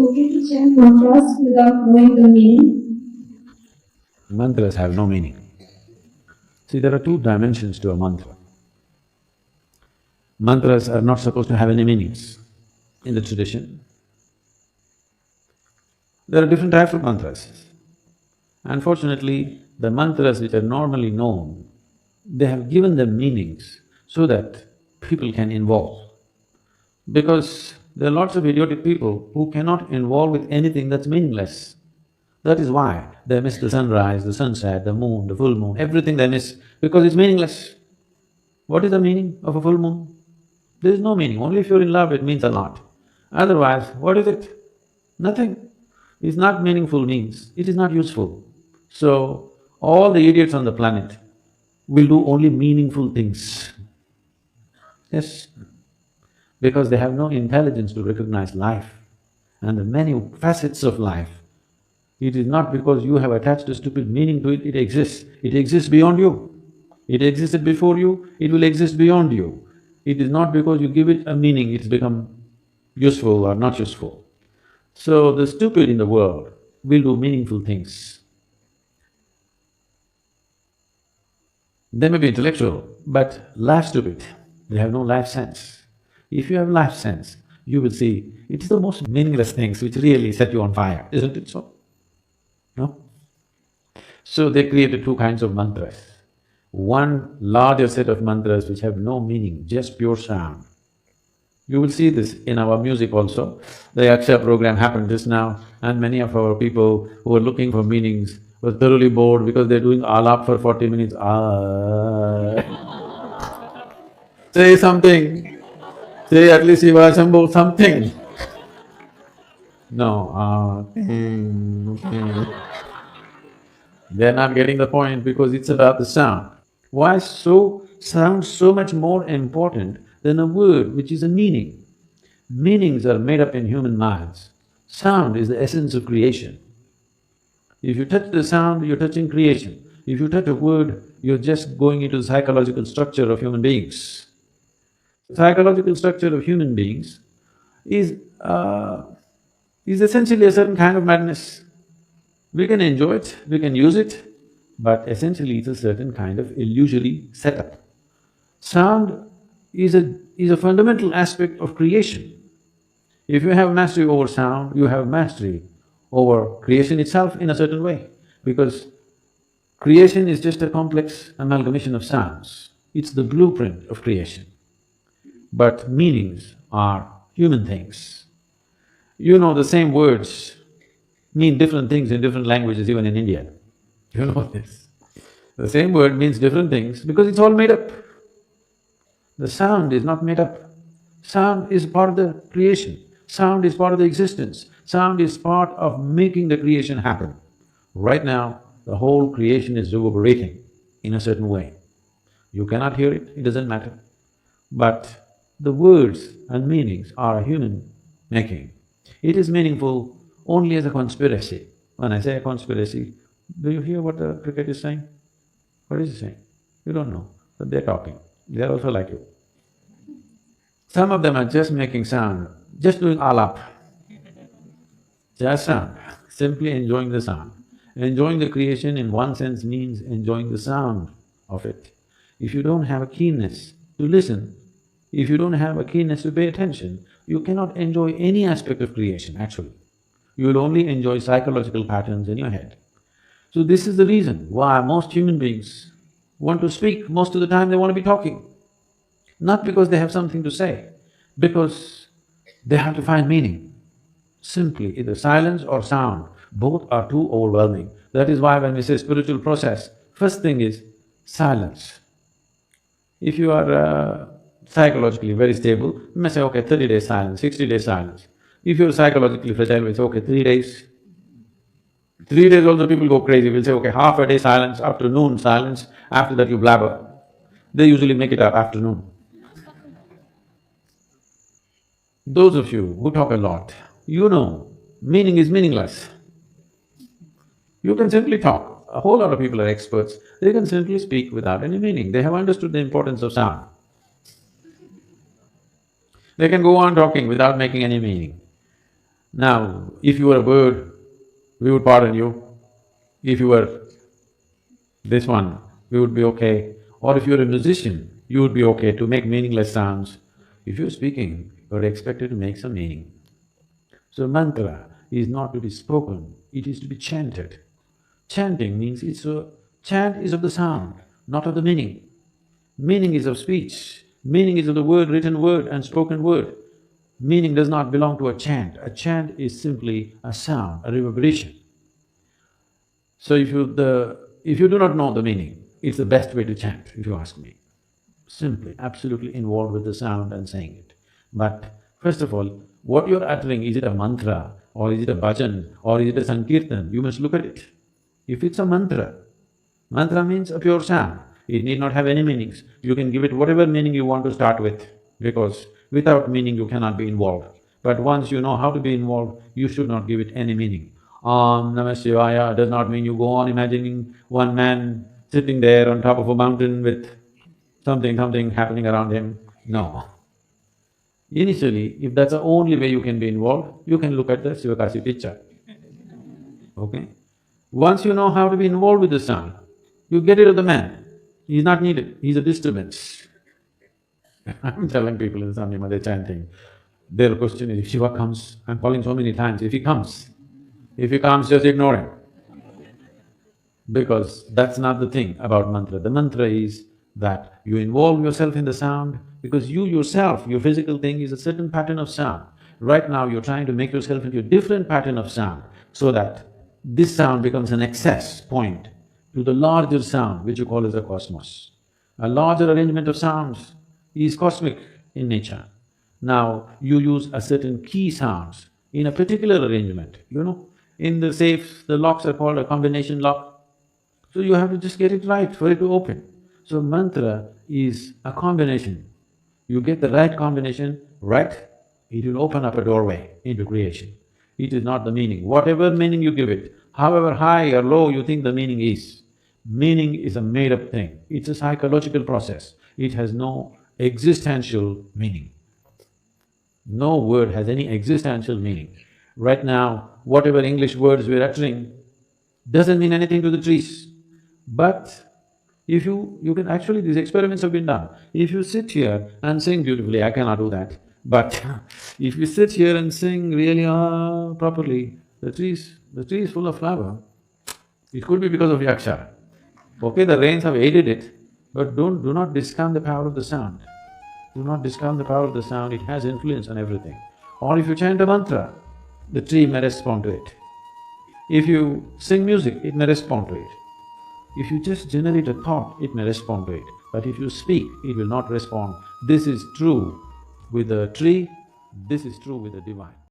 okay to chant mantras without knowing the meaning? Mantras have no meaning. See, there are two dimensions to a mantra. Mantras are not supposed to have any meanings in the tradition. There are different types of mantras. Unfortunately, the mantras which are normally known, they have given them meanings so that people can involve. Because there are lots of idiotic people who cannot involve with anything that's meaningless. That is why they miss the sunrise, the sunset, the moon, the full moon, everything they miss because it's meaningless. What is the meaning of a full moon? There is no meaning, only if you're in love it means a lot. Otherwise, what is it? Nothing. It's not meaningful means, it is not useful. So, all the idiots on the planet will do only meaningful things. Yes, because they have no intelligence to recognize life and the many facets of life. It is not because you have attached a stupid meaning to it, it exists. It exists beyond you. It existed before you, it will exist beyond you. It is not because you give it a meaning, it's become useful or not useful. So the stupid in the world will do meaningful things. They may be intellectual, but life stupid, they have no life sense. If you have life sense, you will see it is the most meaningless things which really set you on fire, isn't it so? No? So they created two kinds of mantras. One larger set of mantras which have no meaning, just pure sound. You will see this in our music also. The Yaksha program happened just now and many of our people who were looking for meanings were thoroughly bored because they're doing alap for 40 minutes, Say something, say at least Shiva Shambho, something. No, They're not getting the point because it's about the sound. Why so… sound so much more important than a word which is a meaning? Meanings are made up in human minds. Sound is the essence of creation. If you touch the sound, you're touching creation. If you touch a word, you're just going into the psychological structure of human beings. The psychological structure of human beings is, is essentially a certain kind of madness. We can enjoy it, we can use it, but essentially it's a certain kind of illusory setup. Sound is a fundamental aspect of creation. If you have mastery over sound, you have mastery over creation itself in a certain way, because creation is just a complex amalgamation of sounds. It's the blueprint of creation. But meanings are human things. You know, the same words mean different things in different languages, even in India. You know this. The same word means different things because it's all made up. The sound is not made up. Sound is part of the creation. Sound is part of the existence. Sound is part of making the creation happen. Right now, the whole creation is reverberating in a certain way. You cannot hear it, it doesn't matter. But the words and meanings are human making. It is meaningful only as a conspiracy. When I say a conspiracy, do you hear what the cricket is saying? What is he saying? You don't know, but they're talking. They're also like you. Some of them are just making sound, just doing alap. Just sound, simply enjoying the sound. Enjoying the creation in one sense means enjoying the sound of it. If you don't have a keenness to listen, if you don't have a keenness to pay attention, you cannot enjoy any aspect of creation, actually. You will only enjoy psychological patterns in your head. So this is the reason why most human beings want to speak, most of the time they want to be talking. Not because they have something to say, because they have to find meaning. Simply, either silence or sound, both are too overwhelming. That is why when we say spiritual process, first thing is silence. If you are psychologically very stable, you may say, okay, 30 days silence, 60 days silence. If you're psychologically fragile, we'll say, okay, 3 days. 3 days also people go crazy, we'll say, okay, half a day silence, afternoon silence, after that you blabber. They usually make it up afternoon. Those of you who talk a lot, you know, meaning is meaningless. You can simply talk. A whole lot of people are experts, they can simply speak without any meaning. They have understood the importance of sound. They can go on talking without making any meaning. Now, if you were a bird, we would pardon you. If you were this one, we would be okay. Or if you're a musician, you would be okay to make meaningless sounds. If you're speaking, you're expected to make some meaning. So mantra is not to be spoken, it is to be chanted. Chanting means chant is of the sound, not of the meaning. Meaning is of speech, meaning is of the word, written word and spoken word. Meaning does not belong to a chant. A chant is simply a sound, a reverberation. So if you do not know the meaning, it's the best way to chant, if you ask me. Simply, absolutely involved with the sound and saying it. But first of all, what you're uttering, is it a mantra or is it a bhajan or is it a sankirtan? You must look at it. If it's a mantra, mantra means a pure sound. It need not have any meanings. You can give it whatever meaning you want to start with, because without meaning you cannot be involved. But once you know how to be involved, you should not give it any meaning. Namah Shivaya does not mean you go on imagining one man sitting there on top of a mountain with something happening around him. No. Initially, if that's the only way you can be involved, you can look at the Sivakasi picture, okay? Once you know how to be involved with the sound, you get rid of the man. He's not needed, he's a disturbance. I'm telling people in Sandhima, they're chanting. Their question is, if Shiva comes, I'm calling so many times, if he comes, just ignore him. Because that's not the thing about mantra. The mantra is that you involve yourself in the sound because you yourself, your physical thing is a certain pattern of sound. Right now you're trying to make yourself into a different pattern of sound so that this sound becomes an access point to the larger sound which you call as a cosmos. A larger arrangement of sounds is cosmic in nature. Now, you use a certain key sounds in a particular arrangement, In the safes, the locks are called a combination lock. So you have to just get it right for it to open. So mantra is a combination. You get the right combination right, it will open up a doorway into creation. It is not the meaning. Whatever meaning you give it, however high or low you think the meaning is a made-up thing. It's a psychological process. It has no existential meaning. No word has any existential meaning. Right now, whatever English words we're uttering doesn't mean anything to the trees. But if you can actually, these experiments have been done. If you sit here and sing beautifully, I cannot do that, but if you sit here and sing really properly, the tree is full of flower. It could be because of yaksha. Okay, the rains have aided it, but do not discount the power of the sound. Do not discount the power of the sound, it has influence on everything. Or if you chant a mantra, the tree may respond to it. If you sing music, it may respond to it. If you just generate a thought, it may respond to it. But if you speak, it will not respond. This is true with the tree, this is true with the divine.